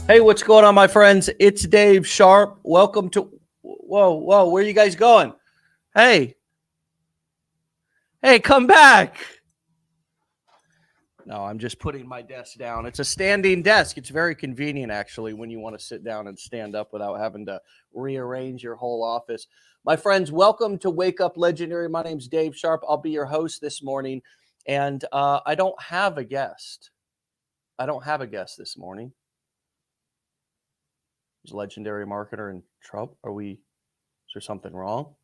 Hey, what's going on, my friends? It's Dave Sharpe. Welcome to. Whoa, where are you guys going? Hey, come back. No, I'm just putting my desk down. It's a standing desk. It's very convenient, actually, when you want to sit down and stand up without having to rearrange your whole office. My friends, welcome to Wake Up Legendary. My name's Dave Sharpe. I'll be your host this morning, and I don't have a guest. This morning. Is legendary marketer in trouble? Is there something wrong?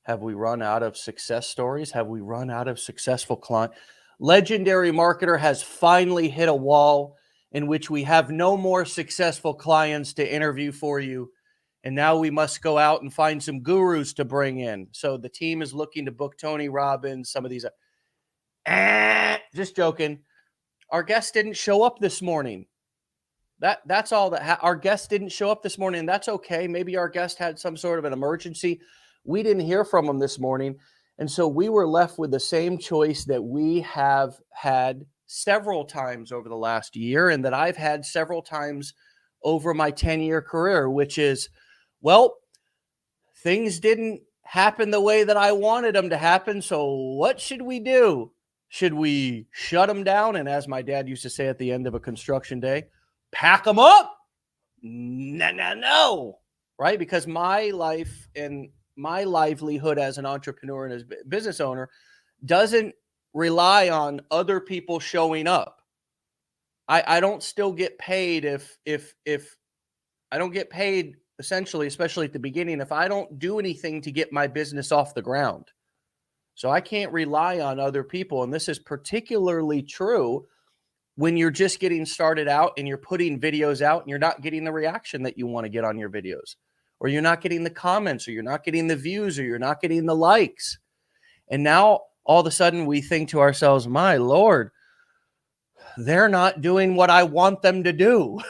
Have we run out of success stories? Have we run out of successful clients? Legendary marketer has finally hit a wall in which we have no more successful clients to interview for you. And now we must go out and find some gurus to bring in. So the team is looking to book Tony Robbins, some of these. Just joking. Our guest didn't show up this morning. That's all that our guest didn't show up this morning. That's okay. Maybe our guest had some sort of an emergency. We didn't hear from him this morning. And so we were left with the same choice that we have had several times over the last year and that I've had several times over my 10-year career, which is, well, things didn't happen the way that I wanted them to happen. So what should we do? Should we shut them down? And as my dad used to say at the end of a construction day, pack them up? No. Right? Because my life and my livelihood as an entrepreneur and as a business owner doesn't rely on other people showing up. I don't still get paid if I don't get paid essentially, especially at the beginning, if I don't do anything to get my business off the ground. So I can't rely on other people. And this is particularly true when you're just getting started out and you're putting videos out and you're not getting the reaction that you want to get on your videos, or you're not getting the comments, or you're not getting the views, or you're not getting the likes. And now all of a sudden we think to ourselves, my Lord, they're not doing what I want them to do.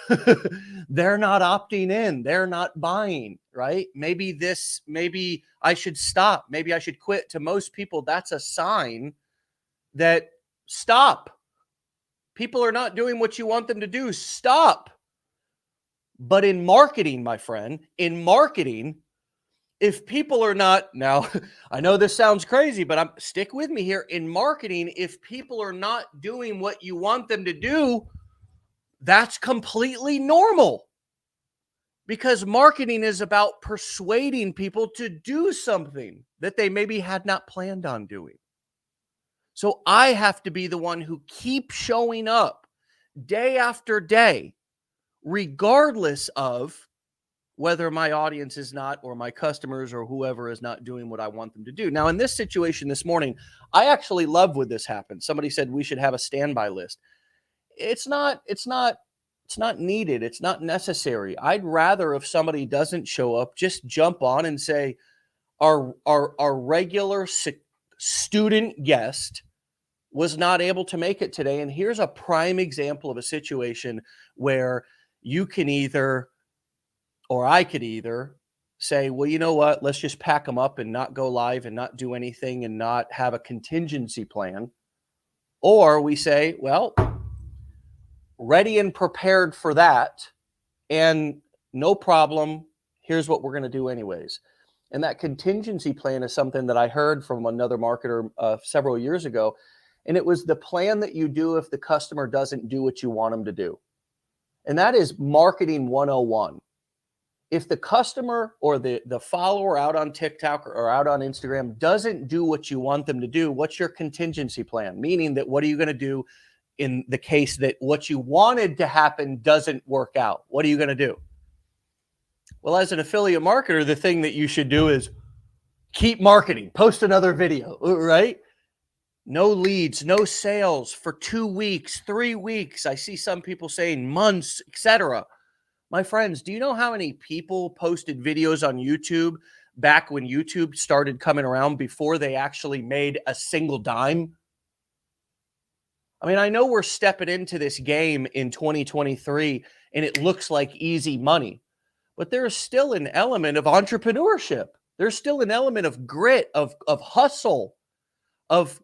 They're not opting in. They're not buying, right? Maybe I should stop. Maybe I should quit. To most people, that's a sign that stop. People are not doing what you want them to do. Stop. But in marketing, my friend, if people are not, now I know this sounds crazy, but stick with me here. In marketing, if people are not doing what you want them to do, that's completely normal. Because marketing is about persuading people to do something that they maybe had not planned on doing. So I have to be the one who keeps showing up day after day, regardless of whether my audience is not, or my customers or whoever is not doing what I want them to do. Now, in this situation this morning, I actually love when this happened. Somebody said we should have a standby list. It's not needed. It's not necessary. I'd rather, if somebody doesn't show up, just jump on and say, our regular student guest was not able to make it today. And here's a prime example of a situation where you can either, or I could either say, well, you know what, let's just pack them up and not go live and not do anything and not have a contingency plan. Or we say, well, ready and prepared for that, and no problem, here's what we're going to do anyways. And that contingency plan is something that I heard from another marketer several years ago. And it was the plan that you do if the customer doesn't do what you want them to do. And that is marketing 101. If the customer or the follower out on TikTok or out on Instagram doesn't do what you want them to do, what's your contingency plan? Meaning that what are you going to do in the case that what you wanted to happen doesn't work out? What are you going to do? Well, as an affiliate marketer, the thing that you should do is keep marketing, post another video, right? No leads, no sales for 2 weeks, 3 weeks. I see some people saying months, etc. My friends, do you know how many people posted videos on YouTube back when YouTube started coming around before they actually made a single dime? I mean, I know we're stepping into this game in 2023 and it looks like easy money, but there's still an element of entrepreneurship. There's still an element of grit, of hustle, of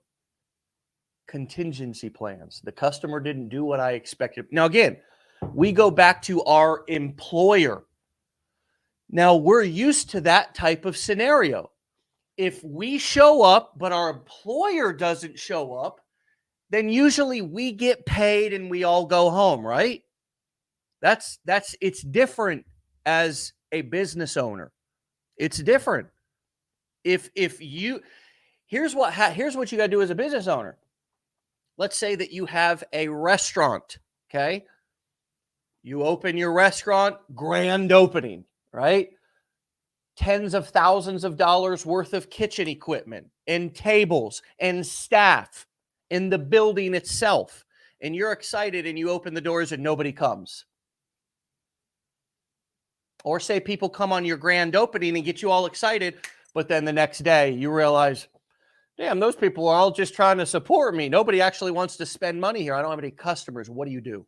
contingency plans. The customer didn't do what I expected. Now, again, We go back to our employer. Now, we're used to that type of scenario. If we show up, but our employer doesn't show up, then usually we get paid and we all go home, right? It's different as a business owner. It's different. If you here's what you got to do as a business owner. Let's say that you have a restaurant, okay? You open your restaurant, grand opening, right? Tens of thousands of dollars worth of kitchen equipment and tables and staff in the building itself. And you're excited and you open the doors and nobody comes. Or say people come on your grand opening and get you all excited, but then the next day you realize, damn, those people are all just trying to support me. Nobody actually wants to spend money here. I don't have any customers. What do you do?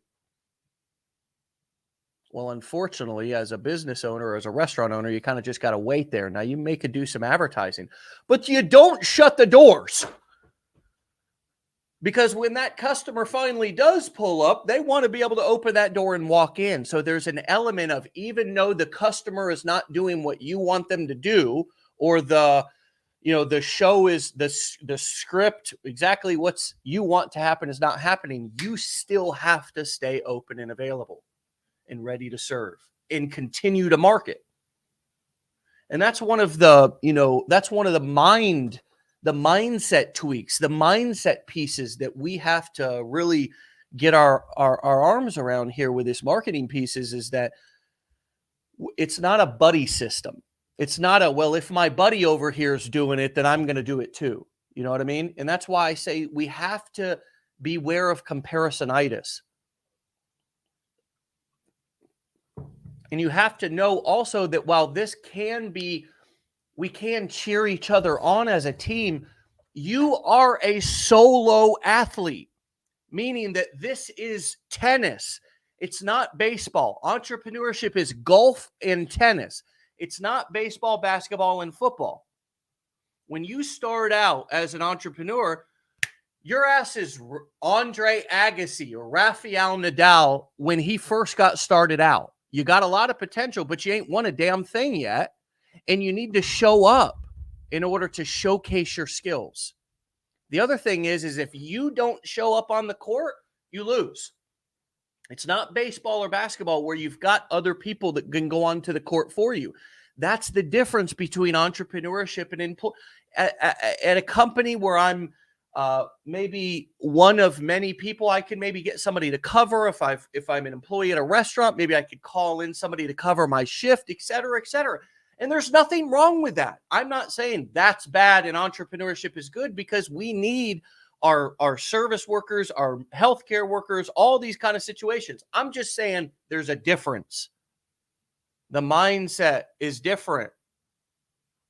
Well, unfortunately, as a business owner or as a restaurant owner, you kind of just got to wait there. Now, you may could do some advertising, but you don't shut the doors. Because when that customer finally does pull up, they want to be able to open that door and walk in. So there's an element of, even though the customer is not doing what you want them to do, or the show is the script, exactly what's you want to happen is not happening, you still have to stay open and available and ready to serve and continue to market. And that's one of the, mindset tweaks, the mindset pieces that we have to really get our arms around here with this marketing pieces, is that it's not a buddy system. It's not a, well, if my buddy over here is doing it, then I'm going to do it too. You know what I mean? And that's why I say we have to beware of comparisonitis. And you have to know also that while this can be, we can cheer each other on as a team, you are a solo athlete, meaning that this is tennis. It's not baseball. Entrepreneurship is golf and tennis. It's not baseball, basketball, and football. When you start out as an entrepreneur, your ass is Andre Agassi or Rafael Nadal when he first got started out. You got a lot of potential, but you ain't won a damn thing yet. And you need to show up in order to showcase your skills. The other thing is if you don't show up on the court, you lose. It's not baseball or basketball where you've got other people that can go onto the court for you. That's the difference between entrepreneurship and at a company where I'm maybe one of many people. I can maybe get somebody to cover. If I'm an employee at a restaurant, maybe I could call in somebody to cover my shift, et cetera, et cetera. And there's nothing wrong with that. I'm not saying that's bad and entrepreneurship is good, because we need our service workers, our healthcare workers, all these kind of situations. I'm just saying there's a difference. The mindset is different.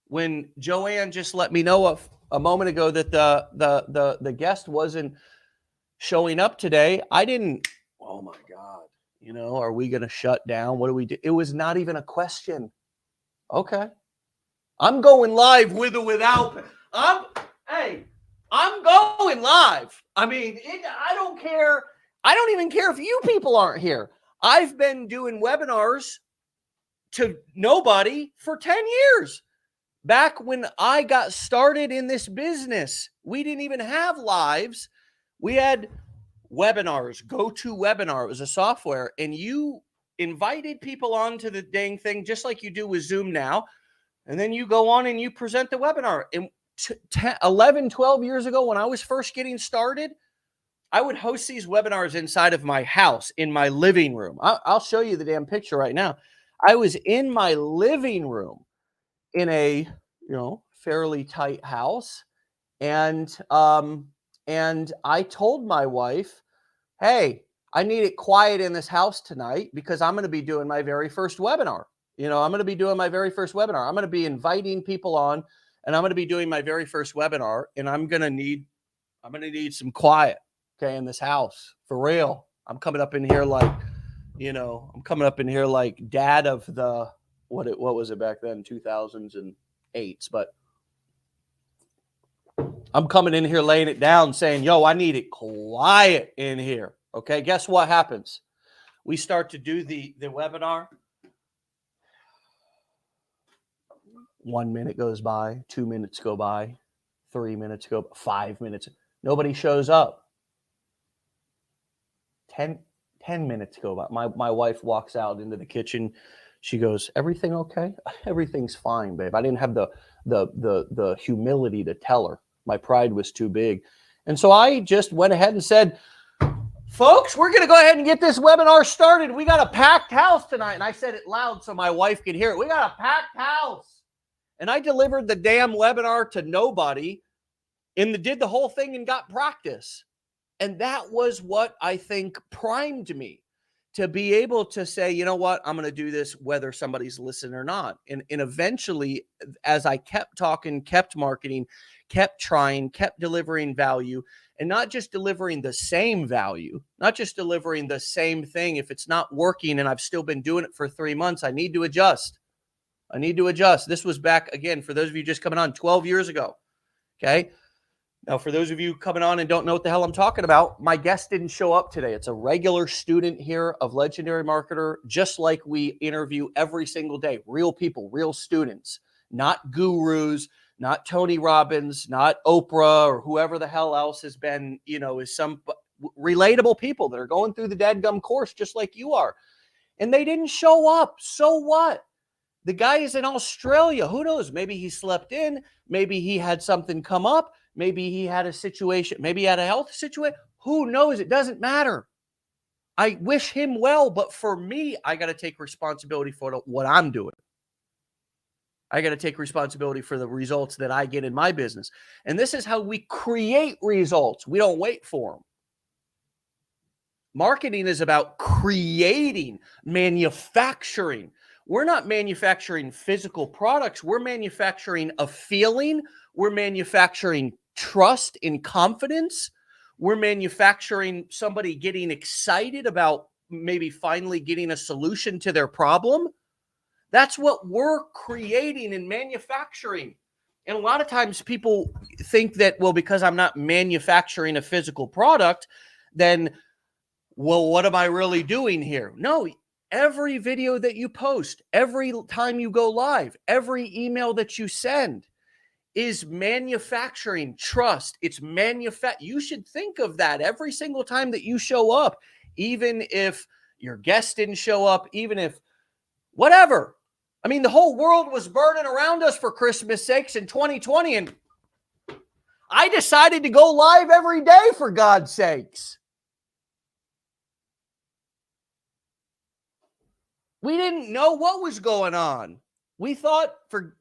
When Joanne just let me know of a moment ago that the guest wasn't showing up today, I didn't, oh my God, are we going to shut down? What do we do? It was not even a question. Okay. I'm going live with or without. I'm going live. I mean, I don't care. I don't even care if you people aren't here. I've been doing webinars to nobody for 10 years. Back when I got started in this business, we didn't even have lives. We had webinars, GoToWebinar. It was a software, and you invited people onto the dang thing just like you do with Zoom now. And then you go on and you present the webinar. And 11, 12 years ago, when I was first getting started, I would host these webinars inside of my house, in my living room. I'll show you the damn picture right now. I was in my living room in a, fairly tight house. And I told my wife, hey, I need it quiet in this house tonight because I'm going to be doing my very first webinar. I'm going to be doing my very first webinar. I'm going to be inviting people on, and I'm going to be doing my very first webinar, and I'm going to need some quiet, okay, in this house, for real. I'm coming up in here like, dad of the, what was it back then, 2008s, but I'm coming in here laying it down saying, yo, I need it quiet in here. Okay, guess what happens? We start to do the webinar. 1 minute goes by, 2 minutes go by, 3 minutes go, 5 minutes. Nobody shows up. 10 minutes go by. My wife walks out into the kitchen. She goes, "Everything okay?" "Everything's fine, babe." I didn't have the humility to tell her. My pride was too big. And so I just went ahead and said, "Folks, we're going to go ahead and get this webinar started. We got a packed house tonight." And I said it loud so my wife could hear it. "We got a packed house." And I delivered the damn webinar to nobody and did the whole thing and got practice. And that was what I think primed me to be able to say, you know what, I'm going to do this whether somebody's listening or not. And eventually, as I kept talking, kept marketing, kept trying, kept delivering value, and not just delivering the same value, not just delivering the same thing. If it's not working and I've still been doing it for 3 months, I need to adjust. I need to adjust. This was back, again, for those of you just coming on, 12 years ago. Okay. Now, for those of you coming on and don't know what the hell I'm talking about, my guest didn't show up today. It's a regular student here of Legendary Marketer, just like we interview every single day. Real people, real students, not gurus, not Tony Robbins, not Oprah or whoever the hell else has been, is some relatable people that are going through the dadgum course just like you are. And they didn't show up. So what? The guy is in Australia. Who knows? Maybe he slept in. Maybe he had something come up. Maybe he had a situation. Maybe he had a health situation. Who knows? It doesn't matter. I wish him well, but for me, I got to take responsibility for what I'm doing. I got to take responsibility for the results that I get in my business. And this is how we create results. We don't wait for them. Marketing is about creating, manufacturing. We're not manufacturing physical products. We're manufacturing a feeling. We're manufacturing trust and confidence. We're manufacturing somebody getting excited about maybe finally getting a solution to their problem. That's what we're creating and manufacturing. And a lot of times people think that, well, because I'm not manufacturing a physical product, then, well, what am I really doing here? No. Every video that you post, every time you go live, every email that you send is manufacturing trust. It's you should think of that every single time that you show up, even if your guest didn't show up, even if whatever. I mean, the whole world was burning around us for Christmas sakes in 2020, and I decided to go live every day for God's sakes. We didn't know what was going on. We thought we're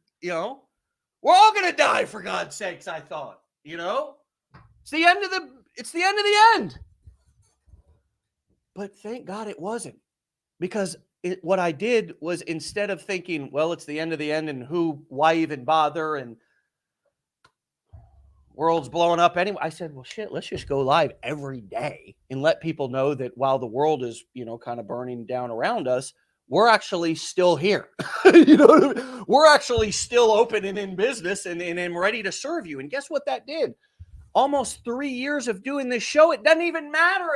all going to die for God's sakes, I thought, It's the end of the end. But thank God it wasn't. Because what I did was, instead of thinking, well, it's the end of the end and why even bother, and world's blowing up anyway, I said, well, shit, let's just go live every day and let people know that while the world is, kind of burning down around us, we're actually still here. We're actually still open and in business and ready to serve you. And guess what that did? Almost 3 years of doing this show. It doesn't even matter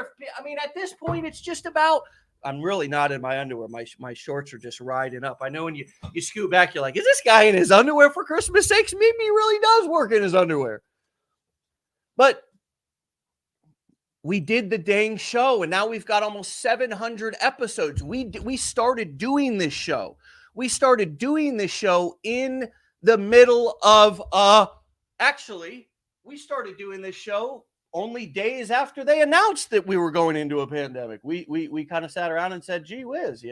at this point, it's just about, I'm really not in my underwear. My shorts are just riding up. I know when you scoot back, you're like, is this guy in his underwear for Christmas sakes? Maybe he really does work in his underwear. But we did the dang show, and now we've got almost 700 episodes. We started doing this show. We started doing this show in the middle of we started doing this show only days after they announced that we were going into a pandemic. We kind of sat around and said, gee whiz,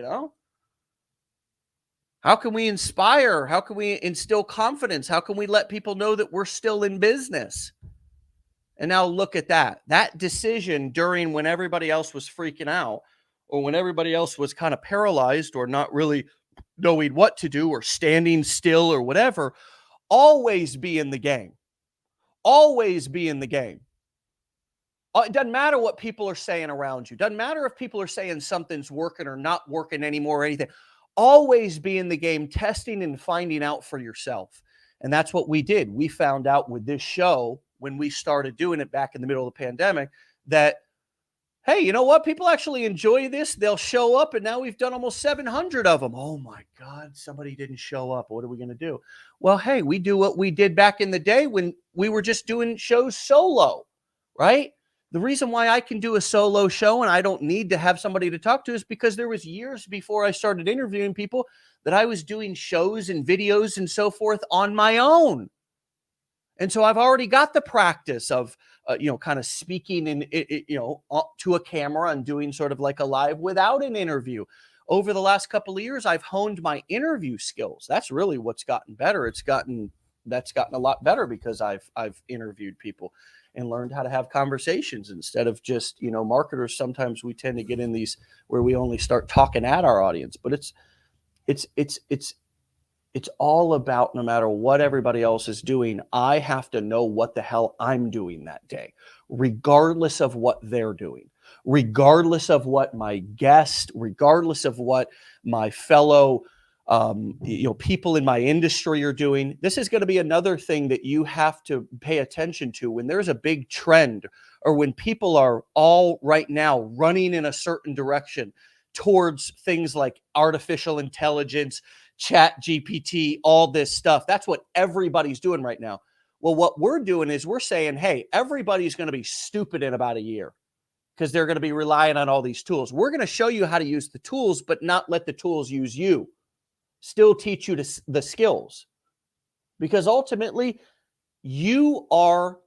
how can we inspire? How can we instill confidence? How can we let people know that we're still in business? And now look at that decision during when everybody else was freaking out, or when everybody else was kind of paralyzed or not really knowing what to do or standing still or whatever. Always be in the game. Always be in the game. It doesn't matter what people are saying around you. Doesn't matter if people are saying something's working or not working anymore or anything. Always be in the game, testing and finding out for yourself. And that's what we did. We found out with this show, when we started doing it back in the middle of the pandemic, that, Hey, you know what? People actually enjoy this. They'll show up, and now we've done almost 700 of them. Oh my God, somebody didn't show up. What are we going to do? Well, hey, we do what we did back in the day when we were just doing shows solo, right? The reason why I can do a solo show and I don't need to have somebody to talk to is because there was years before I started interviewing people that I was doing shows and videos and so forth on my own. And so I've already got the practice of, kind of speaking to a camera and doing sort of like a live without an interview. Over the last couple of years, I've honed my interview skills. That's really what's gotten better. That's gotten a lot better because I've interviewed people and learned how to have conversations instead of just, marketers. Sometimes we tend to get in these where we only start talking at our audience, but it's all about, no matter what everybody else is doing, I have to know what the hell I'm doing that day, regardless of what they're doing, regardless of what my guest, regardless of what my fellow people in my industry are doing. This is going to be another thing that you have to pay attention to when there's a big trend or when people are all right now running in a certain direction towards things like artificial intelligence, Chat GPT, all this stuff. That's what everybody's doing right now. Well, what we're doing is we're saying, hey, everybody's going to be stupid in about a year because they're going to be relying on all these tools. We're going to show you how to use the tools, but not let the tools use you. Still teach you the skills, because ultimately you are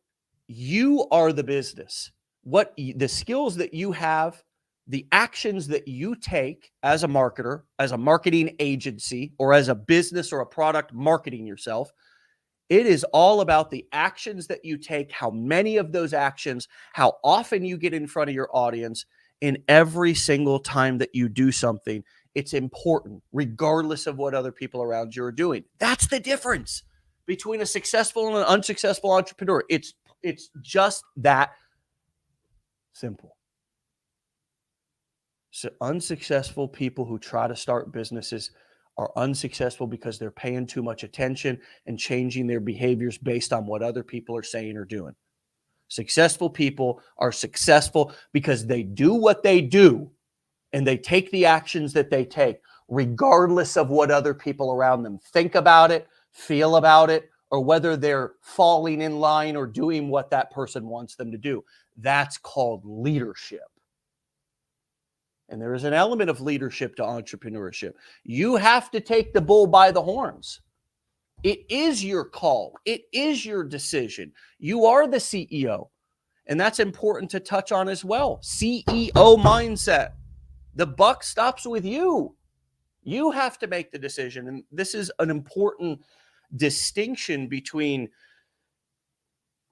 the business. What the skills that you have, the actions that you take as a marketer, as a marketing agency, or as a business or a product marketing yourself, it is all about the actions that you take, how many of those actions, how often you get in front of your audience, and every single time that you do something, it's important, regardless of what other people around you are doing. That's the difference between a successful and an unsuccessful entrepreneur. It's just that simple. So unsuccessful people who try to start businesses are unsuccessful because they're paying too much attention and changing their behaviors based on what other people are saying or doing. Successful people are successful because they do what they do and they take the actions that they take, regardless of what other people around them think about it, feel about it, or whether they're falling in line or doing what that person wants them to do. That's called leadership. And there is an element of leadership to entrepreneurship. You have to take the bull by the horns. It is your call. It is your decision. You are the CEO. And that's important to touch on as well. CEO mindset. The buck stops with you. You have to make the decision. And this is an important distinction between,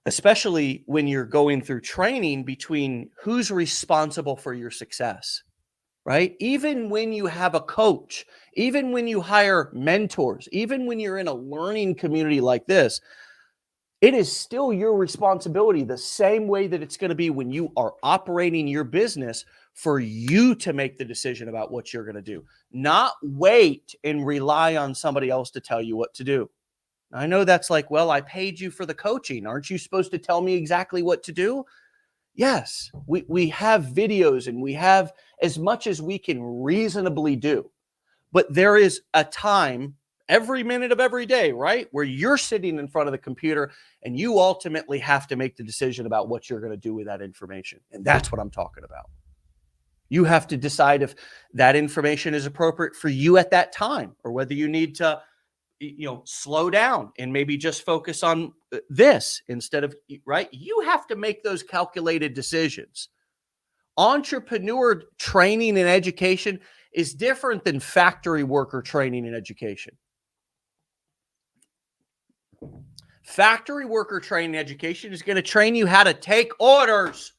especially when you're going through training, between who's responsible for your success. Right? Even when you have a coach, even when you hire mentors, even when you're in a learning community like this, it is still your responsibility, the same way that it's going to be when you are operating your business, for you to make the decision about what you're going to do, not wait and rely on somebody else to tell you what to do. I know that's like, well, I paid you for the coaching. Aren't you supposed to tell me exactly what to do? Yes, we have videos and we have as much as we can reasonably do. But there is a time every minute of every day, right, where you're sitting in front of the computer and you ultimately have to make the decision about what you're going to do with that information. And that's what I'm talking about. You have to decide if that information is appropriate for you at that time, or whether you need to slow down and maybe just focus on this instead of, right? You have to make those calculated decisions. Entrepreneur training and education is different than factory worker training and education. Factory worker training and education is going to train you how to take orders.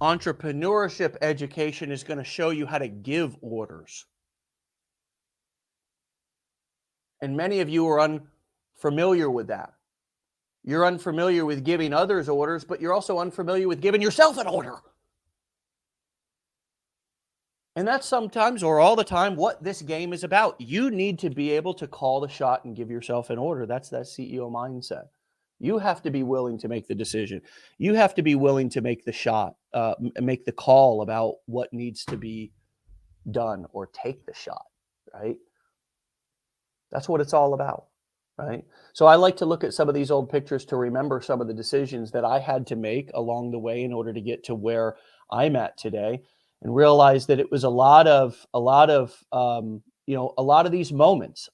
Entrepreneurship education is going to show you how to give orders. And many of you are unfamiliar with that. You're unfamiliar with giving others orders, but you're also unfamiliar with giving yourself an order. And that's sometimes, or all the time, what this game is about. You need to be able to call the shot and give yourself an order. That's that CEO mindset. You have to be willing to make the decision. You have to be willing to make the shot, make the call about what needs to be done, or take the shot, right? That's what it's all about, right? So I like to look at some of these old pictures to remember some of the decisions that I had to make along the way in order to get to where I'm at today, and realize that it was a lot of a lot of these moments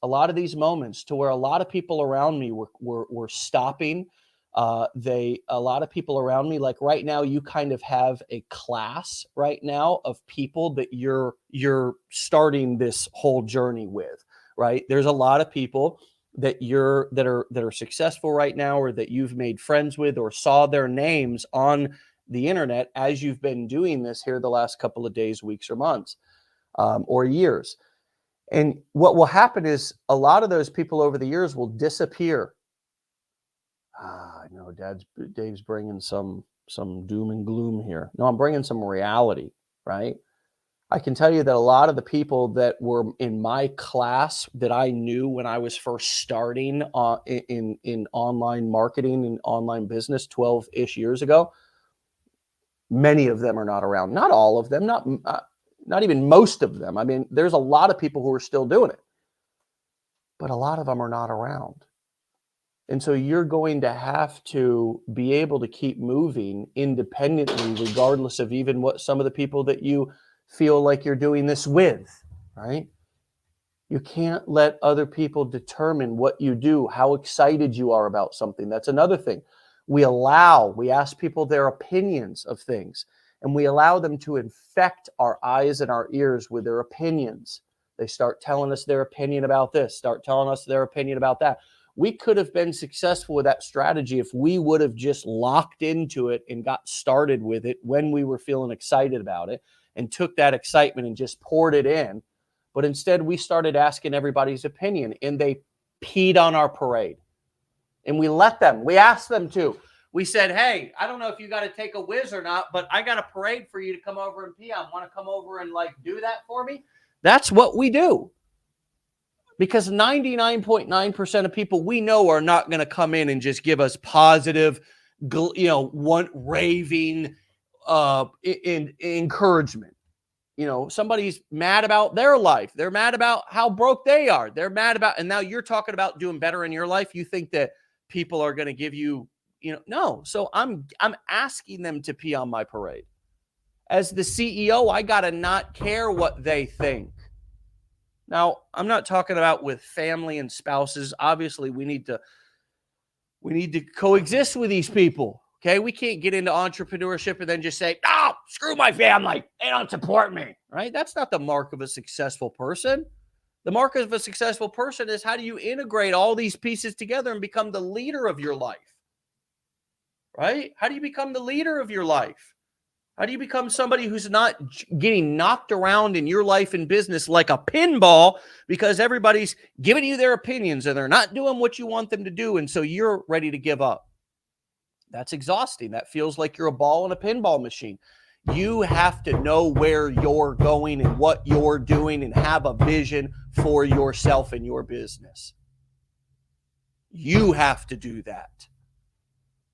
to where a lot of people around me were stopping. A lot of people around me, like right now, you kind of have a class right now of people that you're starting this whole journey with, right? There's a lot of people that are successful right now, or that you've made friends with, or saw their names on the internet as you've been doing this here the last couple of days, weeks, or months, or years. And what will happen is a lot of those people over the years will disappear. I know Dave's bringing some doom and gloom here. No, I'm bringing some reality, right? I can tell you that a lot of the people that were in my class that I knew when I was first starting in online marketing and online business 12-ish years ago, many of them are not around. Not all of them, not even most of them. I mean, there's a lot of people who are still doing it, but a lot of them are not around. And so you're going to have to be able to keep moving independently, regardless of even what some of the people that you feel like you're doing this with, right? You can't let other people determine what you do, how excited you are about something. That's another thing. We ask people their opinions of things, and we allow them to infect our eyes and our ears with their opinions. They start telling us their opinion about this, start telling us their opinion about that. We could have been successful with that strategy if we would have just locked into it and got started with it when we were feeling excited about it, and took that excitement and just poured it in. But instead, we started asking everybody's opinion, and they peed on our parade. And we asked them to. We said, hey, I don't know if you got to take a whiz or not, but I got a parade for you to come over and pee on. Want to come over and do that for me? That's what we do. Because 99.9% of people we know are not going to come in and just give us positive, one raving encouragement. Somebody's mad about their life. They're mad about how broke they are. They're mad about, and now you're talking about doing better in your life. You think that people are going to give you, no. So I'm asking them to pee on my parade. As the CEO, I got to not care what they think. Now, I'm not talking about with family and spouses. Obviously, we need to coexist with these people. Okay, we can't get into entrepreneurship and then just say, "Oh, screw my family. They don't support me." Right? That's not the mark of a successful person. The mark of a successful person is, how do you integrate all these pieces together and become the leader of your life? Right? How do you become the leader of your life? How do you become somebody who's not getting knocked around in your life and business like a pinball because everybody's giving you their opinions and they're not doing what you want them to do, and so you're ready to give up? That's exhausting. That feels like you're a ball in a pinball machine. You have to know where you're going and what you're doing, and have a vision for yourself and your business. You have to do that.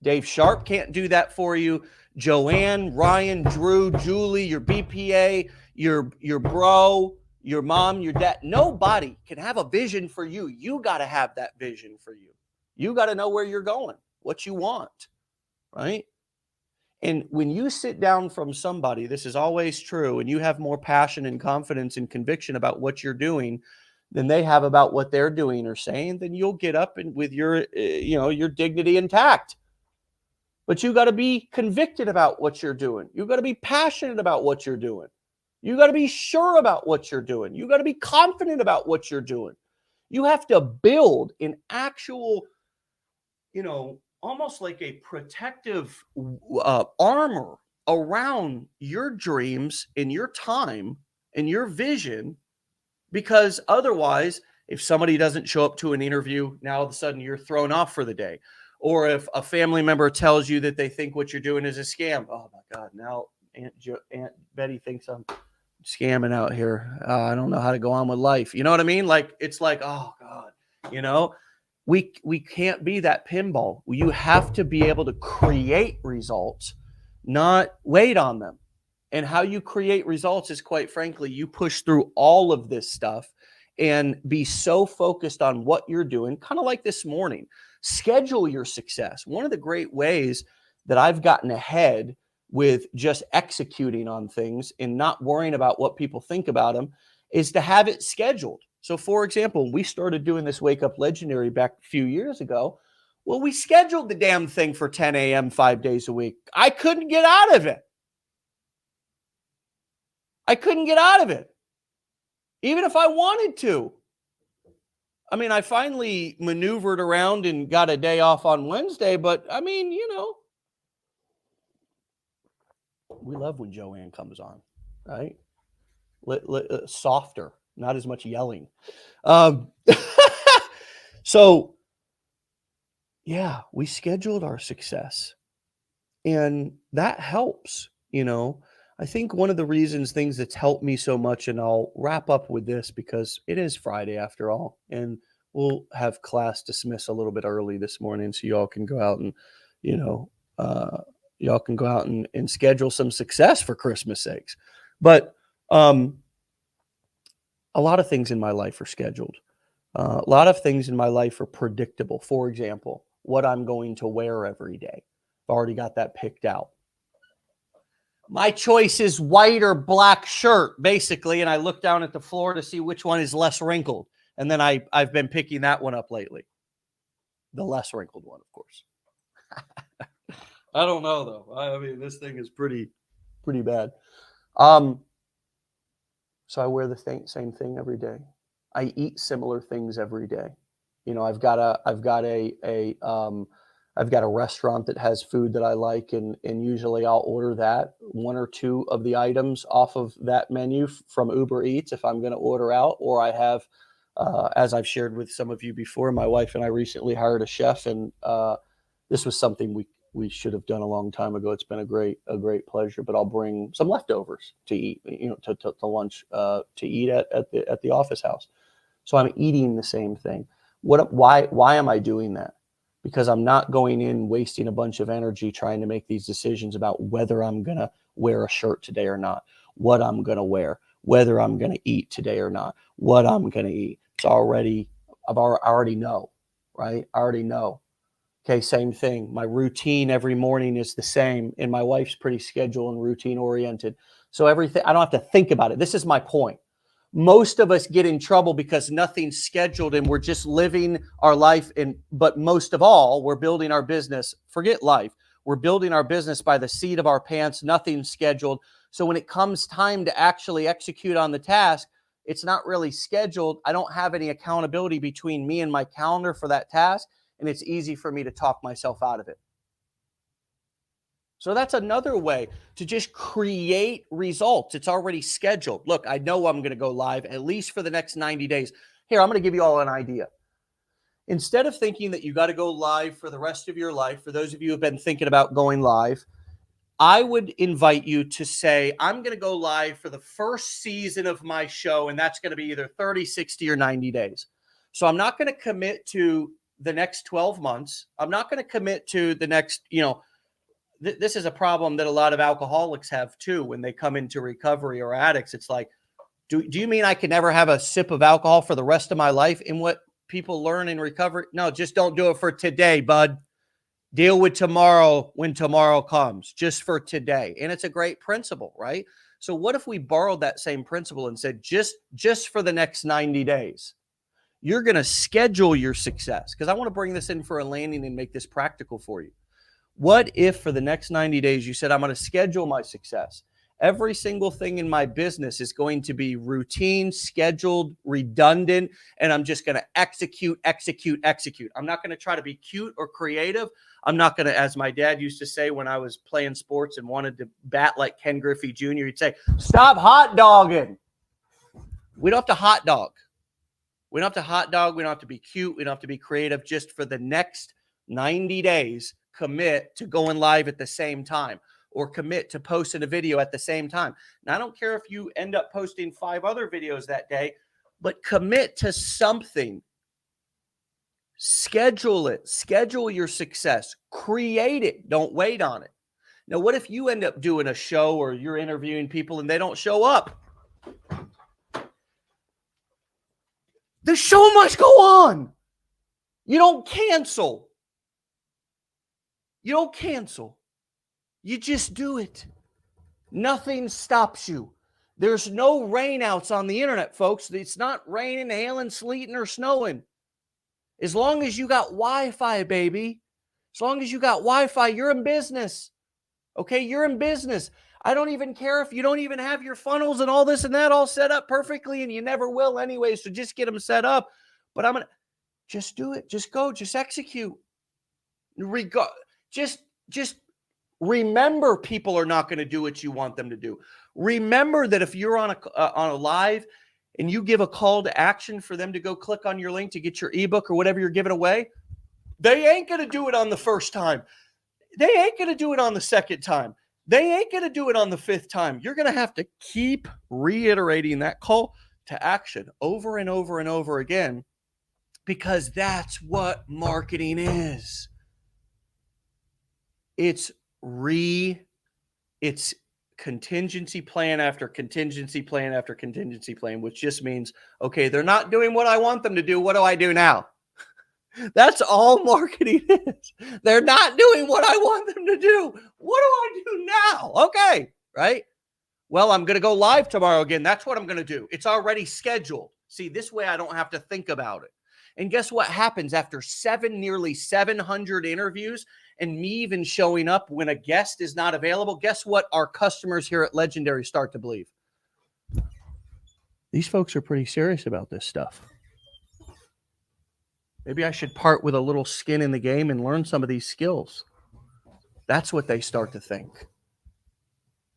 Dave Sharpe can't do that for you. Joanne, Ryan, Drew, Julie, your BPA, your bro, your mom, your dad. Nobody can have a vision for you. You got to have that vision for you. You got to know where you're going, what you want, right? And when you sit down from somebody, this is always true, and you have more passion and confidence and conviction about what you're doing than they have about what they're doing or saying, then you'll get up and with your, your dignity intact. But you got to be convicted about what you're doing. You got to be passionate about what you're doing. You got to be sure about what you're doing. You got to be confident about what you're doing. You have to build an actual, almost like a protective armor around your dreams and your time and your vision, because otherwise, if somebody doesn't show up to an interview, now all of a sudden you're thrown off for the day. Or if a family member tells you that they think what you're doing is a scam. Oh my God, now Aunt Betty thinks I'm scamming out here. I don't know how to go on with life. You know what I mean? Like, it's like, oh God, we can't be that pinball. You have to be able to create results, not wait on them. And how you create results is, quite frankly, you push through all of this stuff and be so focused on what you're doing, kind of like this morning. Schedule your success. One of the great ways that I've gotten ahead with just executing on things and not worrying about what people think about them is to have it scheduled. So, for example, we started doing this Wake Up Legendary back a few years ago. Well, we scheduled the damn thing for 10 a.m. 5 days a week. I couldn't get out of it. Even if I wanted to. I mean, I finally maneuvered around and got a day off on Wednesday, but I mean, we love when Joanne comes on, right? Softer, not as much yelling. So, yeah, we scheduled our success, and that helps. I think one of the things that's helped me so much, and I'll wrap up with this because it is Friday after all, and we'll have class dismiss a little bit early this morning, so y'all can go out and, and schedule some success for Christmas sakes. But a lot of things in my life are scheduled. A lot of things in my life are predictable. For example, what I'm going to wear every day. I've already got that picked out. My choice is white or black shirt, basically, and I look down at the floor to see which one is less wrinkled. And then I've been picking that one up lately. The less wrinkled one, of course. I don't know, though. I mean, this thing is pretty bad. So I wear the same thing every day. I eat similar things every day. I've got a restaurant that has food that I like, and usually I'll order that, one or two of the items off of that menu from Uber Eats if I'm going to order out, or I have, as I've shared with some of you before, my wife and I recently hired a chef, and this was something we should have done a long time ago. It's been a great pleasure, but I'll bring some leftovers to eat, to lunch, to eat at the office house. So I'm eating the same thing. Why am I doing that? Because I'm not going in wasting a bunch of energy trying to make these decisions about whether I'm going to wear a shirt today or not, what I'm going to wear, whether I'm going to eat today or not, what I'm going to eat. I already know, right? I already know. Okay, same thing. My routine every morning is the same, and my wife's pretty schedule and routine oriented. So everything, I don't have to think about it. This is my point. Most of us get in trouble because nothing's scheduled and we're just living our life. But most of all, we're building our business. Forget life. We're building our business by the seat of our pants. Nothing's scheduled. So when it comes time to actually execute on the task, it's not really scheduled. I don't have any accountability between me and my calendar for that task. And it's easy for me to talk myself out of it. So that's another way to just create results. It's already scheduled. Look, I know I'm going to go live at least for the next 90 days. Here, I'm going to give you all an idea. Instead of thinking that you got to go live for the rest of your life, for those of you who have been thinking about going live, I would invite you to say, I'm going to go live for the first season of my show, and that's going to be either 30, 60, or 90 days. So I'm not going to commit to the next 12 months. I'm not going to commit to the next, this is a problem that a lot of alcoholics have too when they come into recovery or addicts. It's like, do you mean I can never have a sip of alcohol for the rest of my life? And what people learn in recovery, no, just don't do it for today, bud. Deal with tomorrow when tomorrow comes, just for today. And it's a great principle, right? So what if we borrowed that same principle and said, just for the next 90 days, you're going to schedule your success? Because I want to bring this in for a landing and make this practical for you. What if for the next 90 days you said, I'm going to schedule my success? Every single thing in my business is going to be routine, scheduled, redundant, and I'm just going to execute. I'm not going to try to be cute or creative. I'm not going to, as my dad used to say when I was playing sports and wanted to bat like Ken Griffey Jr., he'd say, stop hot dogging. We don't have to hot dog. We don't have to hot dog. We don't have to be cute. We don't have to be creative. Just for the next 90 days, commit to going live at the same time, or commit to posting a video at the same time. Now, I don't care if you end up posting 5 other videos that day, but commit to something. Schedule it. Schedule your success. Create it. Don't wait on it. Now, what if you end up doing a show or you're interviewing people and they don't show up? The show must go on. You don't cancel. You don't cancel. You just do it. Nothing stops you. There's no rainouts on the internet, folks. It's not raining, hailing, sleeting, or snowing. As long as you got Wi-Fi, baby. As long as you got Wi-Fi, you're in business. Okay, you're in business. I don't even care if you don't even have your funnels and all this and that all set up perfectly, and you never will anyway, so just get them set up. But I'm going to just do it. Just go. Just execute. Just remember, people are not going to do what you want them to do. Remember that if you're on a live and you give a call to action for them to go click on your link to get your ebook or whatever you're giving away, they ain't going to do it on the first time. They ain't going to do it on the second time. They ain't going to do it on the fifth time. You're going to have to keep reiterating that call to action over and over and over again, because that's what marketing is. It's contingency plan after contingency plan after contingency plan, which just means, okay, they're not doing what I want them to do. What do I do now? That's all marketing is. They're not doing what I want them to do. What do I do now? Okay, right? Well, I'm going to go live tomorrow again. That's what I'm going to do. It's already scheduled. See, this way I don't have to think about it. And guess what happens after nearly 700 interviews and me even showing up when a guest is not available? Guess what our customers here at Legendary start to believe? These folks are pretty serious about this stuff. Maybe I should part with a little skin in the game and learn some of these skills. That's what they start to think.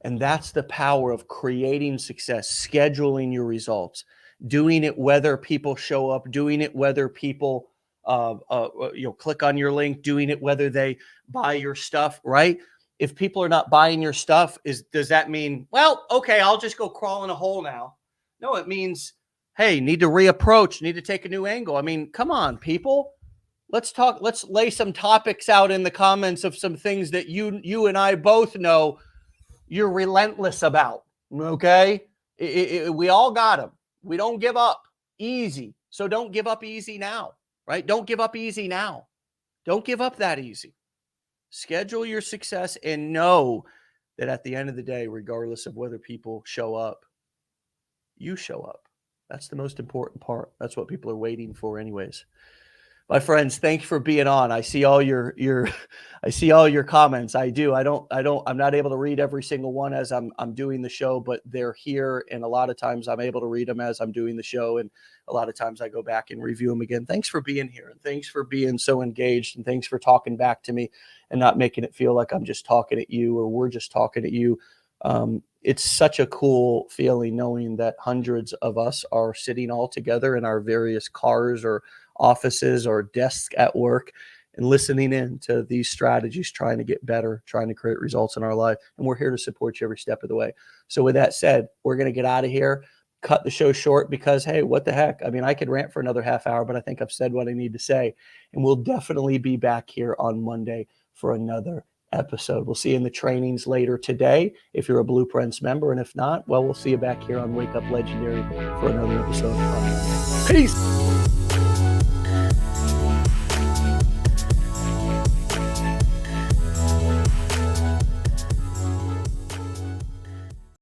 And that's the power of creating success, scheduling your results, doing it whether people show up, doing it whether people click on your link, doing it whether they buy your stuff, right? If people are not buying your stuff, does that mean, well, okay, I'll just go crawl in a hole now? No, it means, hey, need to reapproach, need to take a new angle. I mean, come on, people. Let's talk. Let's lay some topics out in the comments of some things that you and I both know you're relentless about, okay? We all got them. We don't give up easy. So don't give up easy now, right? Don't give up easy now. Don't give up that easy. Schedule your success and know that at the end of the day, regardless of whether people show up, you show up. That's the most important part. That's what people are waiting for anyways. My friends, thanks for being on. I see all your I see all your comments. I'm not able to read every single one as I'm doing the show, but they're here. And a lot of times I'm able to read them as I'm doing the show. And a lot of times I go back and review them again. Thanks for being here. And thanks for being so engaged. And thanks for talking back to me and not making it feel like I'm just talking at you or we're just talking at you. It's such a cool feeling knowing that hundreds of us are sitting all together in our various cars or offices or desks at work and listening in to these strategies, trying to get better, trying to create results in our life. And we're here to support you every step of the way. So with that said, we're going to get out of here, cut the show short because, hey, what the heck? I mean, I could rant for another half hour, but I think I've said what I need to say. And we'll definitely be back here on Monday for another episode. We'll see you in the trainings later today if you're a Blueprints member. And if not, well, we'll see you back here on Wake Up Legendary for another episode on Monday. Peace.